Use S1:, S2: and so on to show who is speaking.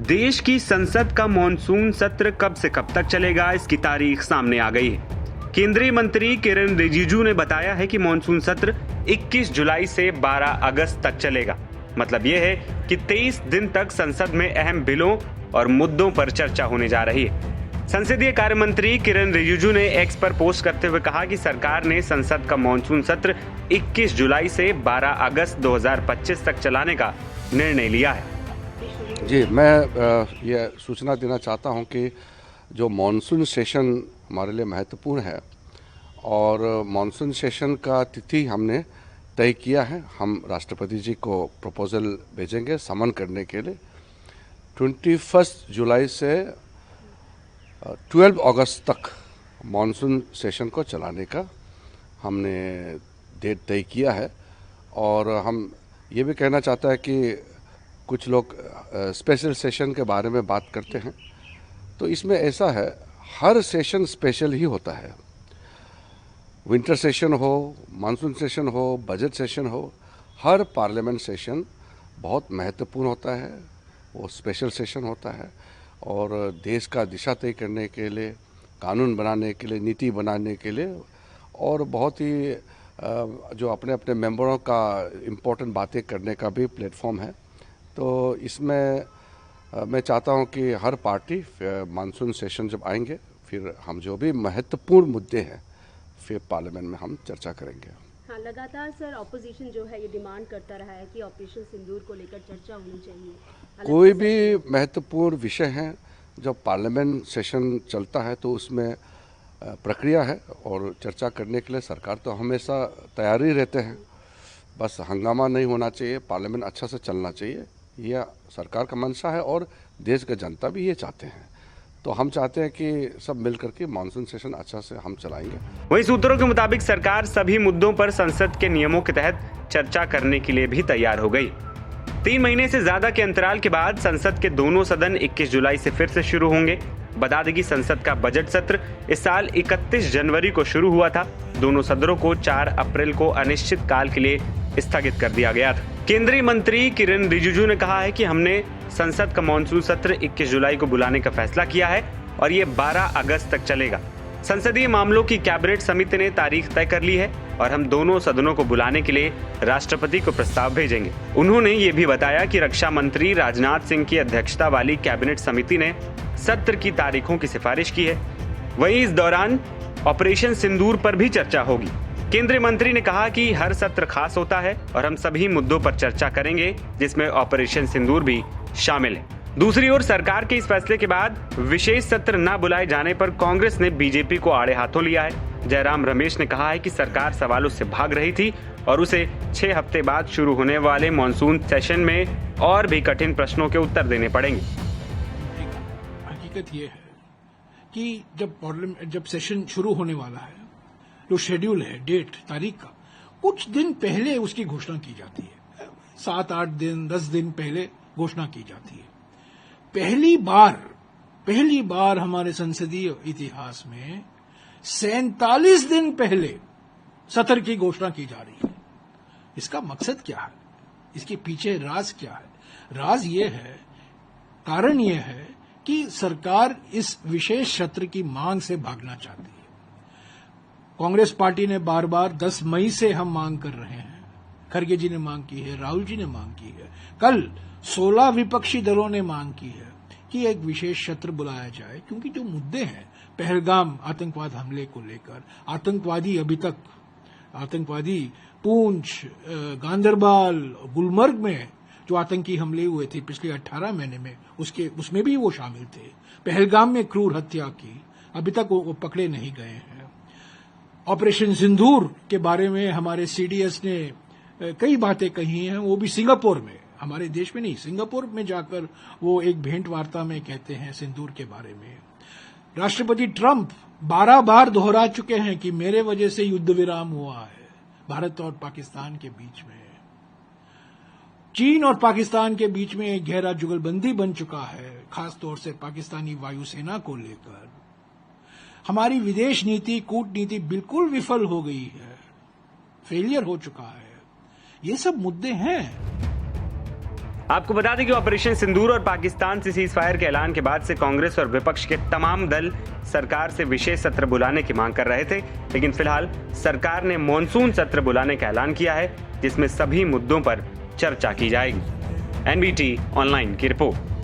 S1: देश की संसद का मॉनसून सत्र कब से कब तक चलेगा, इसकी तारीख सामने आ गई है। केंद्रीय मंत्री किरण रिजिजू ने बताया है कि मॉनसून सत्र 21 जुलाई से 12 अगस्त तक चलेगा। मतलब यह है कि 23 दिन तक संसद में अहम बिलों और मुद्दों पर चर्चा होने जा रही है। संसदीय कार्य मंत्री किरण रिजिजू ने एक्स पर पोस्ट करते हुए कहा कि सरकार ने संसद का मॉनसून सत्र 21 जुलाई से 12 अगस्त 2025 तक चलाने का निर्णय लिया है।
S2: जी, मैं ये सूचना देना चाहता हूं कि जो मॉनसून सेशन हमारे लिए महत्वपूर्ण है और मॉनसून सेशन का तिथि हमने तय किया है। हम राष्ट्रपति जी को प्रपोजल भेजेंगे समन करने के लिए। 21 जुलाई से 12 अगस्त तक मॉनसून सेशन को चलाने का हमने डेट तय किया है। और हम ये भी कहना चाहते हैं कि कुछ लोग स्पेशल सेशन के बारे में बात करते हैं, तो इसमें ऐसा है, हर सेशन स्पेशल ही होता है। विंटर सेशन हो, मानसून सेशन हो, बजट सेशन हो, हर पार्लियामेंट सेशन बहुत महत्वपूर्ण होता है। वो स्पेशल सेशन होता है और देश का दिशा तय करने के लिए, कानून बनाने के लिए, नीति बनाने के लिए और बहुत ही जो अपने अपने मेंबरों का इम्पोर्टेंट बातें करने का भी प्लेटफॉर्म है। तो इसमें मैं चाहता हूं कि हर पार्टी मानसून सेशन जब आएंगे, फिर हम जो भी महत्वपूर्ण मुद्दे हैं फिर पार्लियामेंट में हम चर्चा करेंगे।
S3: हाँ, लगातार सर ऑपोजिशन जो है ये डिमांड करता रहा है कि ऑपरेशन सिंदूर को लेकर चर्चा होनी चाहिए।
S2: कोई भी महत्वपूर्ण विषय है जब पार्लियामेंट सेशन चलता है तो उसमें प्रक्रिया है और चर्चा करने के लिए सरकार तो हमेशा तैयार ही रहते हैं। बस हंगामा नहीं होना चाहिए, पार्लियामेंट अच्छा से चलना चाहिए, यह सरकार का मंशा है और देश का जनता भी ये चाहते हैं। तो हम चाहते हैं कि सब मिलकर के मानसून सेशन अच्छा से हम चलाएंगे।
S1: वहीं सूत्रों के मुताबिक सरकार सभी मुद्दों पर संसद के नियमों के तहत चर्चा करने के लिए भी तैयार हो गई। 3 महीने से ज्यादा के अंतराल के बाद संसद के दोनों सदन 21 जुलाई से फिर से शुरू होंगे। बता दें कि संसद का बजट सत्र इस साल 31 जनवरी को शुरू हुआ था। दोनों सदनों को 4 अप्रैल को अनिश्चित काल के लिए स्थगित कर दिया गया था। केंद्रीय मंत्री किरण रिजिजू ने कहा है कि हमने संसद का मॉनसून सत्र 21 जुलाई को बुलाने का फैसला किया है और ये 12 अगस्त तक चलेगा। संसदीय मामलों की कैबिनेट समिति ने तारीख तय कर ली है और हम दोनों सदनों को बुलाने के लिए राष्ट्रपति को प्रस्ताव भेजेंगे। उन्होंने ये भी बताया कि रक्षा मंत्री राजनाथ सिंह की अध्यक्षता वाली कैबिनेट समिति ने सत्र की तारीखों की सिफारिश की है। वहीं इस दौरान ऑपरेशन सिंदूर पर भी चर्चा होगी। केंद्रीय मंत्री ने कहा कि हर सत्र खास होता है और हम सभी मुद्दों पर चर्चा करेंगे, जिसमें ऑपरेशन सिंदूर भी शामिल है। दूसरी ओर सरकार के इस फैसले के बाद विशेष सत्र न बुलाए जाने पर कांग्रेस ने बीजेपी को आड़े हाथों लिया है। जयराम रमेश ने कहा है कि सरकार सवालों से भाग रही थी और उसे 6 हफ्ते बाद शुरू होने वाले मॉनसून सेशन में और भी कठिन प्रश्नों के उत्तर देने पड़ेंगे।
S4: हकीकत ये है कि जब सेशन शुरू होने वाला है, जो शेड्यूल है, डेट, तारीख का कुछ दिन पहले उसकी घोषणा की जाती है। 7-8 दिन, 10 दिन पहले घोषणा की जाती है। पहली बार हमारे संसदीय इतिहास में 47 दिन पहले सत्र की घोषणा की जा रही है। इसका मकसद क्या है? इसके पीछे राज क्या है? राज ये है, कारण ये है कि सरकार इस विशेष सत्र की मांग से भागना चाहती है। कांग्रेस पार्टी ने बार बार 10 मई से हम मांग कर रहे हैं। खरगे जी ने मांग की है, राहुल जी ने मांग की है, कल 16 विपक्षी दलों ने मांग की है कि एक विशेष सत्र बुलाया जाए, क्योंकि जो मुद्दे हैं पहलगाम आतंकवाद हमले को लेकर, आतंकवादी पूंछ, गांदरबल, गुलमर्ग में जो आतंकी हमले हुए थे पिछले 18 महीने में, उसमें भी वो शामिल थे। पहलगाम में क्रूर हत्या की, अभी तक वो पकड़े नहीं गए हैं। ऑपरेशन सिंदूर के बारे में हमारे सीडीएस ने कई बातें कही हैं, वो भी सिंगापुर में, हमारे देश में नहीं, सिंगापुर में जाकर वो एक भेंट वार्ता में कहते हैं सिंदूर के बारे में। राष्ट्रपति ट्रंप 12 बार दोहरा चुके हैं कि मेरे वजह से युद्ध विराम हुआ है भारत और पाकिस्तान के बीच में। चीन और पाकिस्तान के बीच में एक गहरा जुगलबंदी बन चुका है, खासतौर से पाकिस्तानी वायुसेना को लेकर। हमारी विदेश नीति, कूटनीति बिल्कुल विफल हो गई है, फेलियर हो चुका है। ये सब मुद्दे हैं
S1: आपको बता दें कि ऑपरेशन सिंदूर और पाकिस्तान से सीज फायर के ऐलान के बाद से कांग्रेस और विपक्ष के तमाम दल सरकार से विशेष सत्र बुलाने की मांग कर रहे थे, लेकिन फिलहाल सरकार ने मॉनसून सत्र बुलाने का ऐलान किया है, जिसमें सभी मुद्दों पर चर्चा की जाएगी। एनबीटी ऑनलाइन की रिपोर्ट।